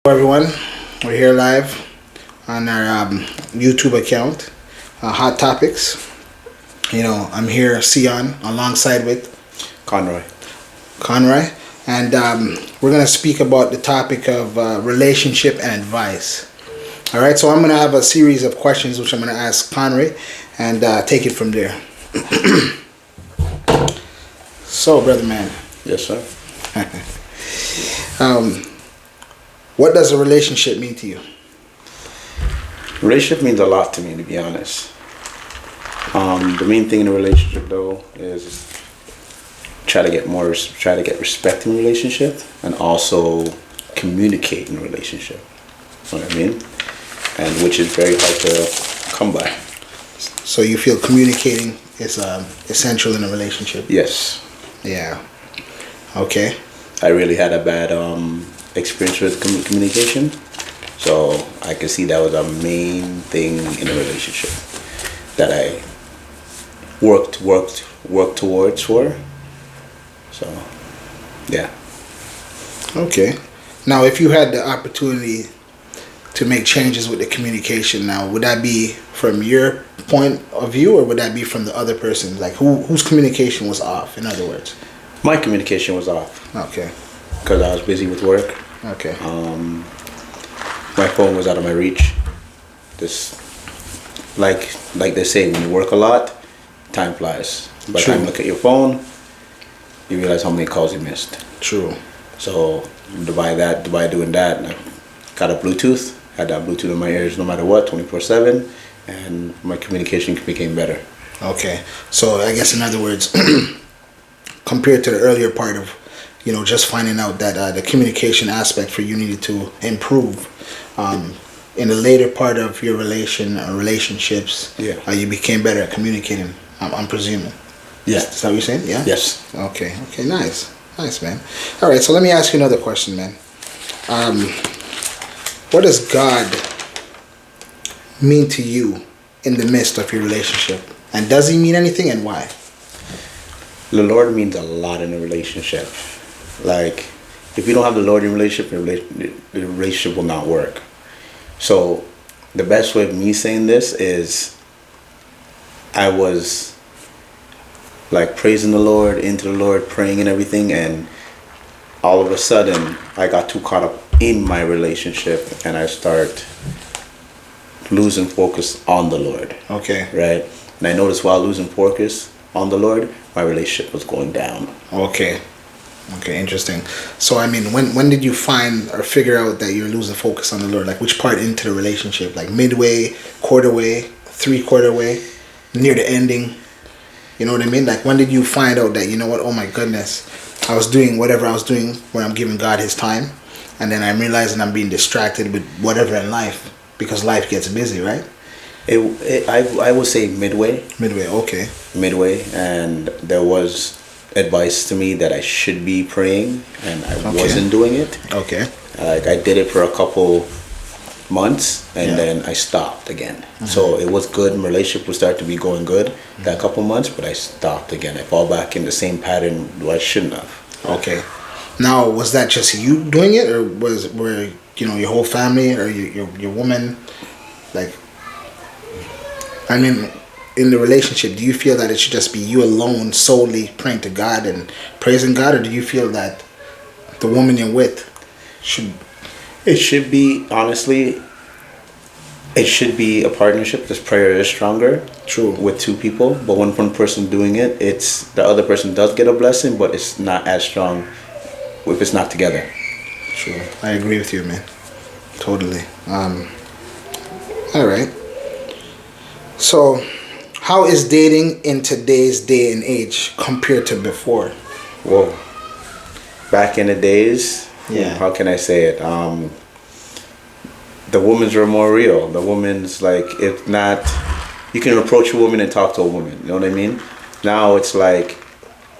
Hello everyone, we're here live on our YouTube account, Hot Topics. I'm here, Sion, alongside with Conroy. Conroy, and we're going to speak about the topic of relationship and advice. Alright, so I'm going to have a series of questions which I'm going to ask Conroy and take it from there. So, brother man. Yes, sir. What does a relationship mean to you? Relationship means a lot to me, to be honest. The main thing in a relationship, though, is try to get respect in a relationship, and also communicate in a relationship. You know what I mean? And which is very hard to come by. So you feel communicating is essential in a relationship? Yes. Yeah. Okay. I really had a bad experience with communication, so I can see that was a main thing in a relationship that I worked towards for. So, yeah. Okay. Now, if you had the opportunity to make changes with the communication, now would that be from your point of view, or would that be from the other person? Like whose communication was off? In other words. My communication was off. Okay. Because I was busy with work. Okay. My phone was out of my reach. Just like they say, when you work a lot, time flies. By the time you look at your phone, you realize how many calls you missed. True. So by doing that, I got a Bluetooth. Had that Bluetooth in my ears no matter what, 24/7, and my communication became better. Okay. So I guess in other words, compared to the earlier part of, just finding out that the communication aspect for you needed to improve, in the later part of your relationships, you became better at communicating, I'm presuming. Yeah. Is that what you're saying? Yeah? Yes. Okay, nice, man. All right, so let me ask you another question, man. What does God mean to you in the midst of your relationship? And does he mean anything, and why? The Lord means a lot in a relationship. Like, if you don't have the Lord in a relationship, the relationship will not work. So, the best way of me saying this is, I was like praising the Lord, into the Lord, praying and everything, and all of a sudden, I got too caught up in my relationship, and I start losing focus on the Lord. Okay. Right? And I noticed while losing focus on the Lord, my relationship was going down. Okay, interesting. So I mean, when did you find or figure out that you're losing focus on the Lord? Like which part into the relationship? Like midway, quarter way, 3/4 way, near the ending? You know what I mean? Like when did you find out that, oh my goodness, I was doing whatever I was doing when I'm giving God his time, and then I'm realizing I'm being distracted with whatever in life because life gets busy, right? I would say midway. Midway, okay. Midway, and there was advice to me that I should be praying, and I wasn't doing it. Okay. Like I did it for a couple months, and then I stopped again. Mm-hmm. So it was good. My relationship would start to be going good that couple months, but I stopped again. I fall back in the same pattern I shouldn't have. Okay. Now, was that just you doing it, or were your whole family or your woman, like? I mean, in the relationship, do you feel that it should just be you alone solely praying to God and praising God, or do you feel that the woman you're with should? It should be, honestly, it should be a partnership because prayer is stronger. True. With two people, but when one person doing it, it's the other person does get a blessing, but it's not as strong if it's not together. True. I agree with you, man. Totally. All right. So, how is dating in today's day and age compared to before? Whoa. Back in the days, how can I say it? The women's were more real. The women's, like, if not, you can approach a woman and talk to a woman. You know what I mean? Now it's like,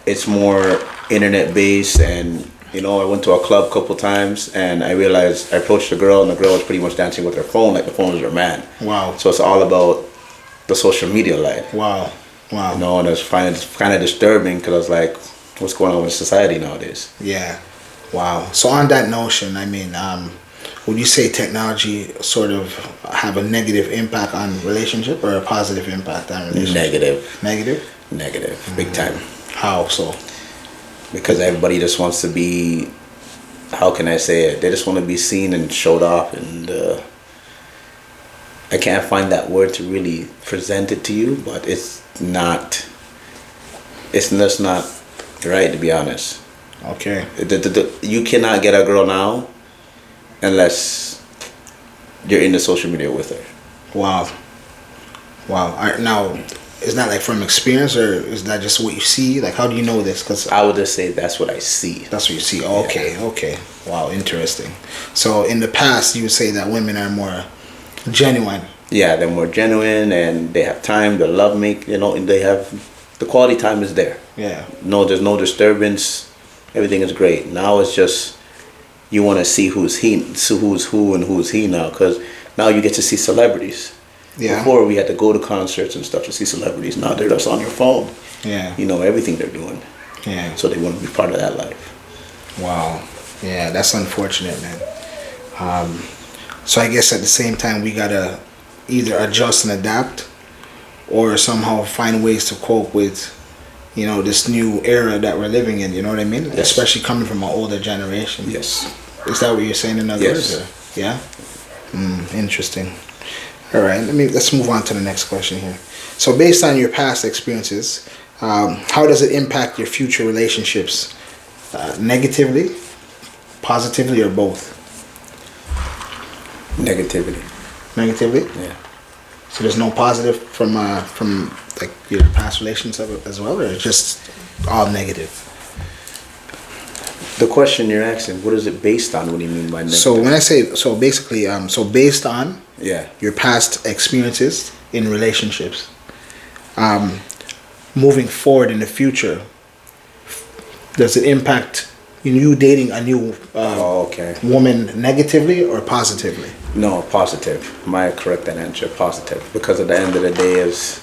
it's more internet based, and I went to a club a couple times, and I realized I approached a girl, and the girl was pretty much dancing with her phone, like the phone was her man. Wow. So it's all about the social media life. Wow. And it's kind of disturbing because I was like, what's going on with society nowadays? Yeah. Wow. So on that notion, I mean, would you say technology sort of have a negative impact on relationship or a positive impact on relationship? Negative. Negative? Big time. How so? Because everybody just wants to be, how can I say it? They just want to be seen and showed off, and I can't find that word to really present it to you, but it's just not right, to be honest. Okay. You cannot get a girl now unless you're into social media with her. Wow. Now, is that like from experience, or is that just what you see? Like, how do you know this? Because I would just say that's what I see. that's what you see. Okay. Wow, interesting. So in the past, you would say that women are more genuine. Yeah, they're more genuine, and they have time. They love me. And they have the quality time is there. Yeah. No, there's no disturbance. Everything is great. Now it's just you want to see who's who and who's he now, because now you get to see celebrities. Yeah. Before we had to go to concerts and stuff to see celebrities. Now they're just on your phone. Yeah. You know everything they're doing. Yeah. So they want to be part of that life. Wow. Yeah, that's unfortunate, man. So I guess at the same time we gotta either adjust and adapt, or somehow find ways to cope with, this new era that we're living in. You know what I mean? Yes. Especially coming from an older generation. Yes. Is that what you're saying in other Yes. words? Or? Yeah. Interesting. All right. Let's move on to the next question here. So, based on your past experiences, how does it impact your future relationships? Negatively, positively, or both? Negativity. Negatively. Yeah. So there's no positive from like your past relations as well, or it's just all negative? The question you're asking, what is it based on? What do you mean by negative? So when I say, so basically, based on yeah, your past experiences in relationships, moving forward in the future, does it impact you dating a new okay, woman negatively or positively? no, positive. My correct that answer, positive. Because at the end of the day, is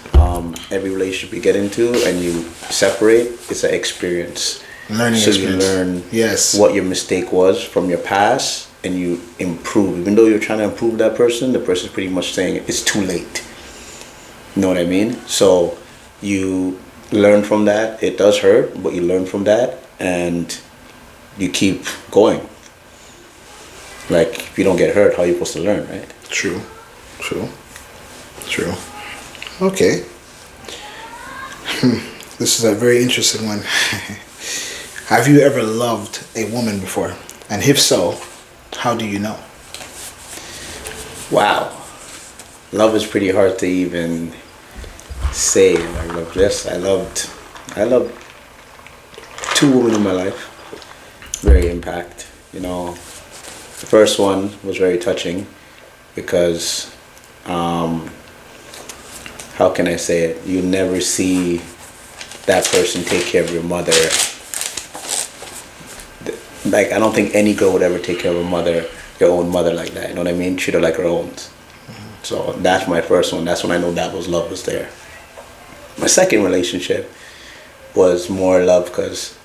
every relationship you get into and you separate, it's an experience. Learning so experience. You learn Yes. what your mistake was from your past, and you improve. Even though you're trying to improve that person, the person's pretty much saying it's too late. You know what I mean? So you learn from that. It does hurt, but you learn from that, and you keep going. Like, if you don't get hurt, how are you supposed to learn, right? True. Okay. This is a very interesting one. Have you ever loved a woman before? And if so, how do you know? Wow. Love is pretty hard to even say. I love this. I loved 2 women in my life. Very impact. The first one was very touching because, how can I say it? You never see that person take care of your mother. Like, I don't think any girl would ever take care of your own mother like that. You know what I mean? Treat her like her own. So that's my first one. That's when I know that love was there. My second relationship was more love because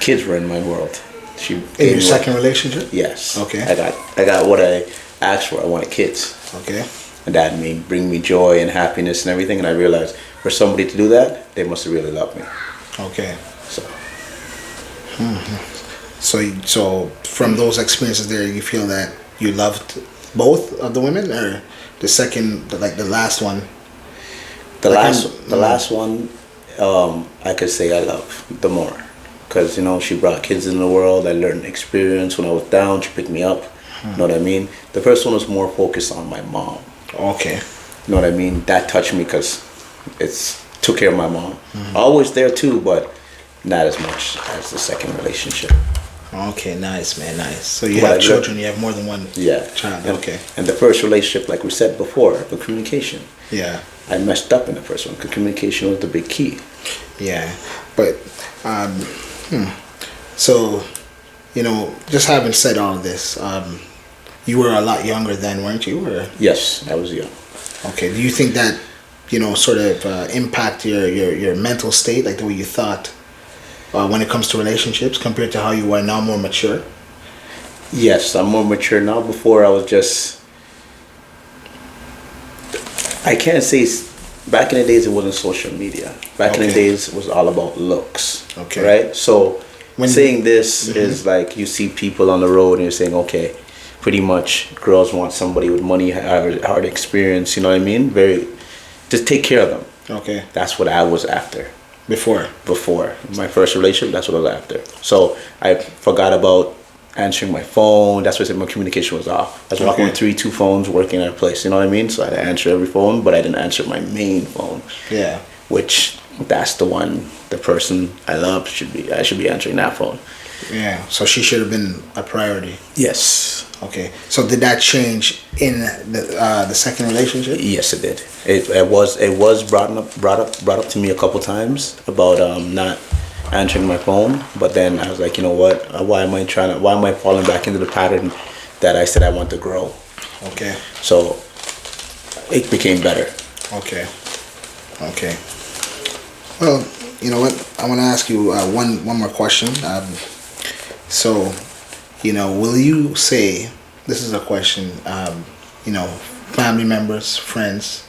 kids were in my world. In your second relationship? Yes. Okay. I got what I asked for. I wanted kids. Okay. And that made bring me joy and happiness and everything. And I realized for somebody to do that, they must have really loved me. Okay. So. So from those experiences there, you feel that you loved both of the women, or the second, like the last one? The last one, I could say I love the more. Because, she brought kids in the world. I learned experience. When I was down, she picked me up. You know what I mean? The first one was more focused on my mom. Okay. You know what I mean? That touched me because it's took care of my mom. Always there too, but not as much as the second relationship. Okay, nice, man, nice. So you have children, you have more than one child. Okay. And the first relationship, like we said before, the communication. Yeah. I messed up in the first one because communication was the big key. Yeah. But, so, just having said all of this, you were a lot younger then, weren't you? Or? Yes, I was young. Okay. Do you think that, sort of impact your mental state, like the way you thought when it comes to relationships compared to how you are now, more mature? Yes, I'm more mature now. Before I was just, I can't say, back in the days it wasn't social media. Back in the Okay. days it was all about looks. Okay. Right? So When saying this is like you see people on the road and you're saying, okay, pretty much girls want somebody with money, hard experience, you know what I mean? Just take care of them. Okay. That's what I was after. Before. Before my first relationship, that's what I was after. So I forgot about answering my phone. That's why my communication was off. I was walking Okay. with two phones working at a place, you know what I mean? So I had to answer every phone, but I didn't answer my main phone. Yeah. Which that's the one, the person I love I should be answering that phone. Yeah. So she should have been a priority. Yes. Okay. So did that change in the second relationship? Yes, it did. It was brought up to me a couple times about not answering my phone, but then I was like, you know what? Why am I falling back into the pattern that I said I want to grow? Okay. So it became better. Okay. Okay. Well, you know what? I want to ask you one more question. So, you know, will you say, this is a question, you know, family members, friends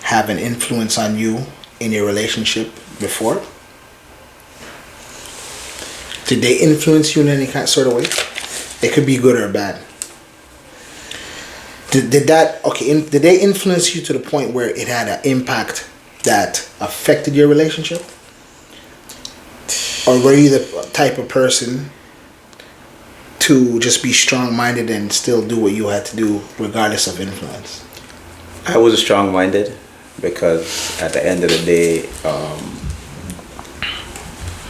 have an influence on you in your relationship before? Did they influence you in any kind sort of way? It could be good or bad. Did they influence you to the point where it had an impact that affected your relationship? Or were you the type of person to just be strong-minded and still do what you had to do regardless of influence? I was strong-minded because at the end of the day,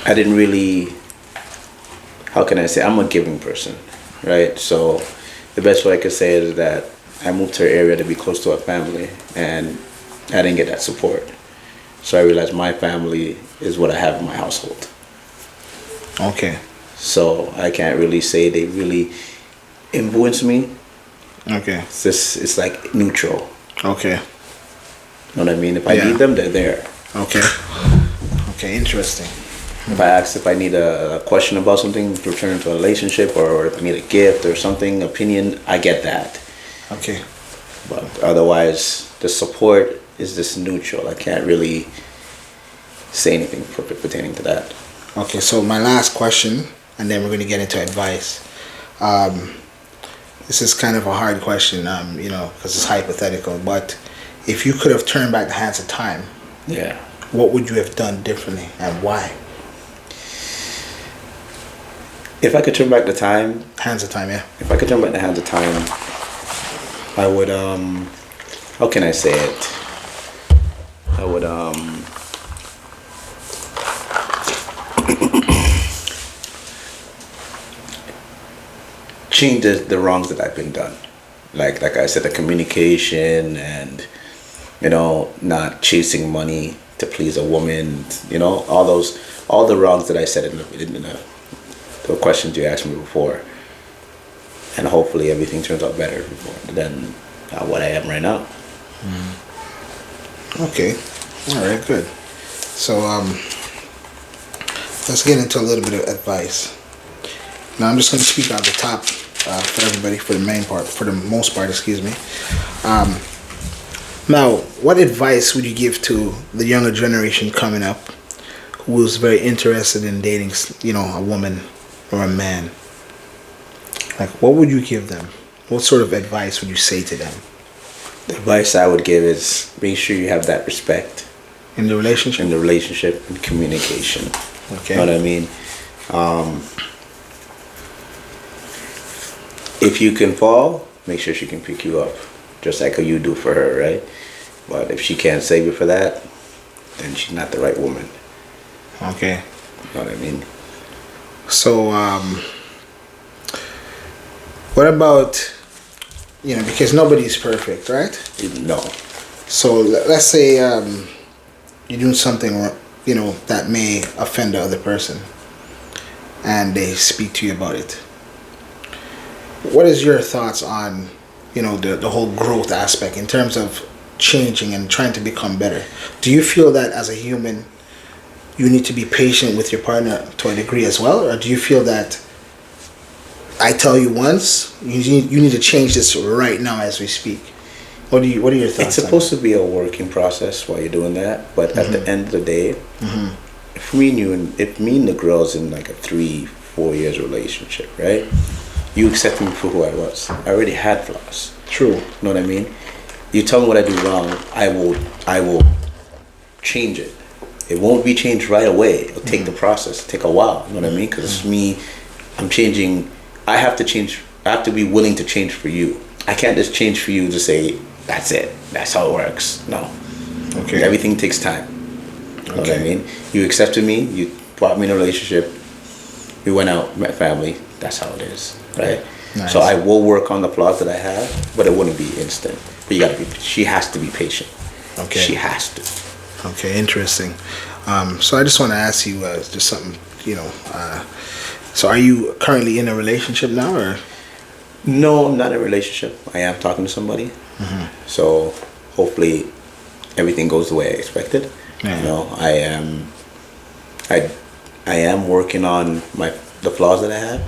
I didn't really, how can I say, I'm a giving person, right? So the best way I could say is that I moved to an area to be close to a family, and I didn't get that support. So I realized my family is what I have in my household. Okay. So I can't really say they really influence me. Okay. It's like neutral. Okay. You know what I mean? If I Yeah. need them, they're there. Okay. Okay, interesting. If I ask if I need a question about something to return to a relationship, or if I need a gift or something, opinion, I get that. Okay. But otherwise, the support is just neutral. I can't really say anything pertaining to that. Okay, so my last question, and then we're going to get into advice. This is kind of a hard question, you know, because it's hypothetical. But if you could have turned back the hands of time, Yeah. what would you have done differently and why? If I could turn back the time, Hands of time, yeah. if I could turn back the hands of time, I would, how can I say it? I would, change the wrongs that I've been done. Like I said, the communication and, you know, not chasing money to please a woman, you know, all the wrongs that I said in the questions you asked me before. And hopefully everything turns out better than what I am right now. Okay. All right, good. So, let's get into a little bit of advice. Now, I'm just going to speak out the top for everybody, for the most part, excuse me. Now, what advice would you give to the younger generation coming up who is very interested in dating, you know, a woman or a man? Like, what would you give them? What sort of advice would you say to them? The advice I would give is make sure you have that respect In the relationship? in the relationship and communication. Okay. You know what I mean? If you can fall, make sure she can pick you up, just like how you do for her, right? But if she can't save you for that, then she's not the right woman. Okay. You know what I mean? So, what about, you know, because nobody's perfect, right? No. So let's say you're doing something, you know, that may offend the other person, and they speak to you about it. What is your thoughts on, you know, the whole growth aspect in terms of changing and trying to become better? Do you feel that as a human, you need to be patient with your partner to a degree as well, or do you feel that I tell you once, you need to change this right now as we speak. What are your thoughts? It's supposed to be a working process while you're doing that, but at the end of the day, if me and the girl's in like a 3-4 years relationship, right? You accept me for who I was. I already had flaws. True. You know what I mean? You tell me what I do wrong, I will change it. It won't be changed right away. It'll take the process. It'll take a while. You know what I mean? Because it's me. I'm changing. I have to change. I have to be willing to change for you. I can't just change for you to say that's it. That's how it works. No. Okay. Everything takes time. You know what I mean? You accepted me. You brought me in a relationship. We went out, met family. That's how it is, right? Nice. So I will work on the flaws that I have, but it wouldn't be instant. But you gotta be. She has to be patient. Okay. She has to. Okay, interesting. So I just want to ask you just something, so are you currently in a relationship now, or? No, I'm not in a relationship. I am talking to somebody. So hopefully everything goes the way I expected. Yeah. You know, I am working on the flaws that I have,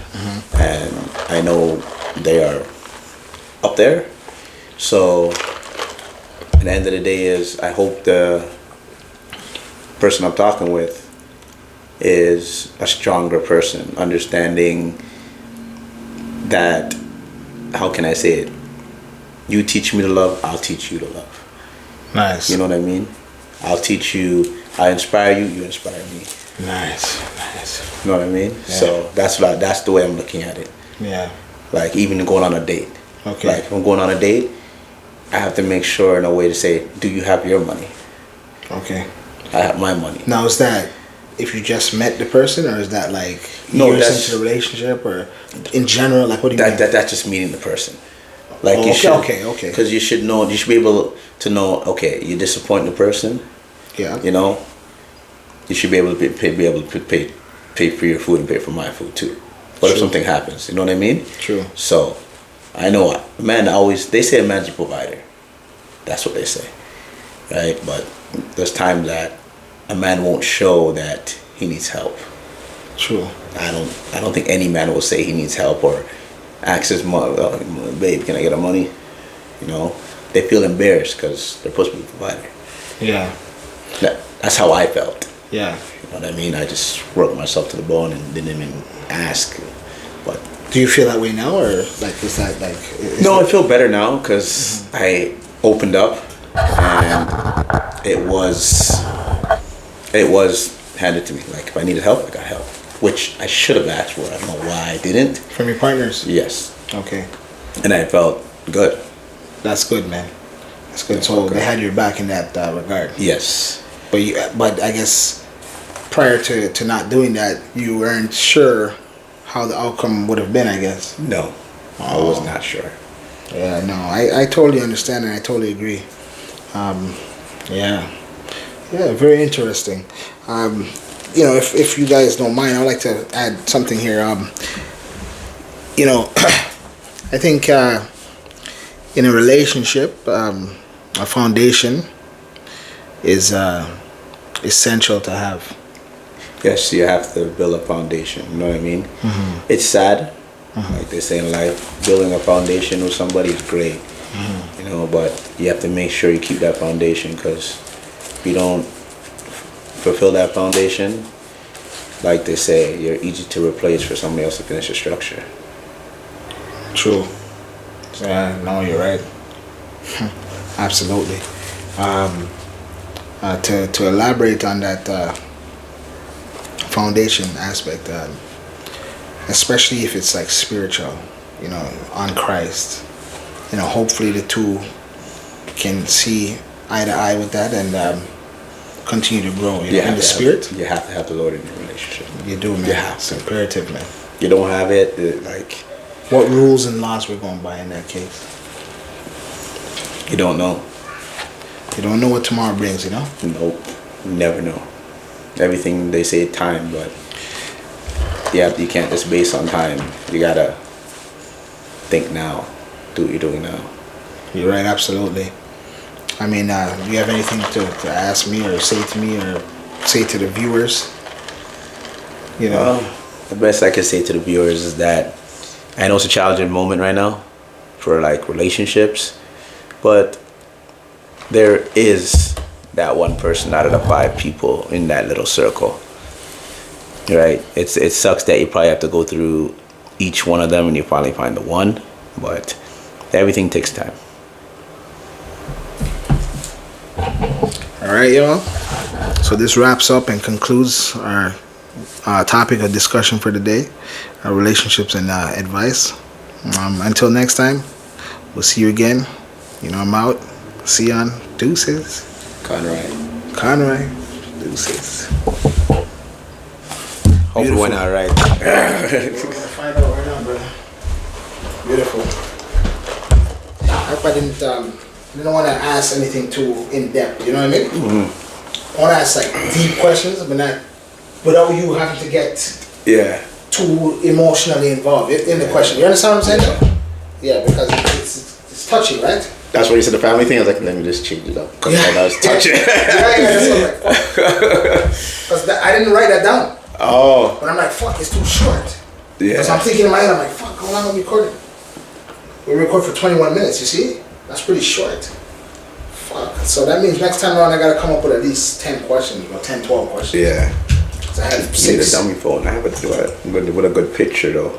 and I know they are up there. So at the end of the day is I hope the person I'm talking with is a stronger person, understanding that, how can I say it? You teach me to love, I'll teach you to love. Nice. You know what I mean? I'll teach you, I inspire you, you inspire me. Nice. You know what I mean? Yeah. So that's the way I'm looking at it. Yeah. Like even going on a date. Okay. Like if I'm going on a date, I have to make sure in a way to say, do you have your money? Okay. I have my money. Now, is that if you just met the person, or is that like No, years that's- into the relationship, or in general? Like, what do you mean? That's just meeting the person. Like Oh, you okay, should, okay. Because you should know. You should be able to know. Okay, you disappoint the person. Yeah. You know. You should be able to pay for your food and pay for my food too. What if True. something happens? You know what I mean? True. So, I know a man they say a man's a provider. That's what they say, right? But there's times that a man won't show that he needs help. True. I don't think any man will say he needs help or ask his mother, babe, can I get the money? You know, they feel embarrassed because they're supposed to be a provider. Yeah. That's how I felt. Yeah. You know what I mean? I just worked myself to the bone and didn't even ask. But Do you feel that way now, or like is that like? no, I feel better now because I opened up and it was handed to me. Like if I needed help, I got help, which I should have asked for. I don't know why I didn't. From your partners? Yes, Okay. and I felt good. That's good, man. That's good. So Okay. they had your back in that regard. Yes. But I guess prior to not doing that, you weren't sure how the outcome would have been, I guess. No, I was not sure. Yeah, no, I totally understand and I totally agree. Yeah, very interesting. If you guys don't mind, I'd like to add something here. I think in a relationship, a foundation is essential to have. Yes, you have to build a foundation. You know what I mean? It's sad, like they say in life, building a foundation with somebody is great. You know, but you have to make sure you keep that foundation, because if you don't fulfill that foundation, like they say, you're easy to replace for somebody else to finish the structure. True. Yeah, no, you're right. Absolutely. To elaborate on that foundation aspect, especially if it's like spiritual, on Christ, hopefully the two can see eye to eye with that and continue to grow in the spirit. You have to have the Lord in your relationship. You do, man. You have It's to. imperative, man. You don't have it, like, What rules and laws we're going by in that case? you don't know. You don't know what tomorrow brings, Nope. You never know. Everything they say time, but you can't just base on time. You gotta think now. Do what you're doing now. You're right, absolutely. I mean, do you have anything to ask me or say to me or say to the viewers? The best I can say to the viewers is that I know it's a challenging moment right now for like relationships, but there is that one person out of the 5 people in that little circle. Right? It sucks that you probably have to go through each one of them and you finally find the one, but everything takes time. All right, y'all. So this wraps up and concludes our topic of discussion for the day, our relationships and advice. Until next time, we'll see you again. I'm out. See you on Deuces. Conroy. Deuces. Hopefully went out right. We're gonna find out right now, brother. Beautiful. I hope I didn't want to ask anything too in depth. You know what I mean? Mm-hmm. I want to ask like deep questions, but not without you having to get too emotionally involved in the question. You understand what I'm saying? Yeah, because it's touchy, right? That's what you said, the family thing. I was like, let me just change it up. Because that was touching. That's what I'm like, because I didn't write that down. Oh. But I'm like, fuck, it's too short. Yeah. Because I'm thinking in my head, I'm like, fuck, how long are we recording? We record for 21 minutes, you see? That's pretty short. Fuck. So that means next time around I gotta come up with at least 10 questions, or 10, 12 questions. Yeah. So I have You need a 6. dummy phone. I have it with a good picture though.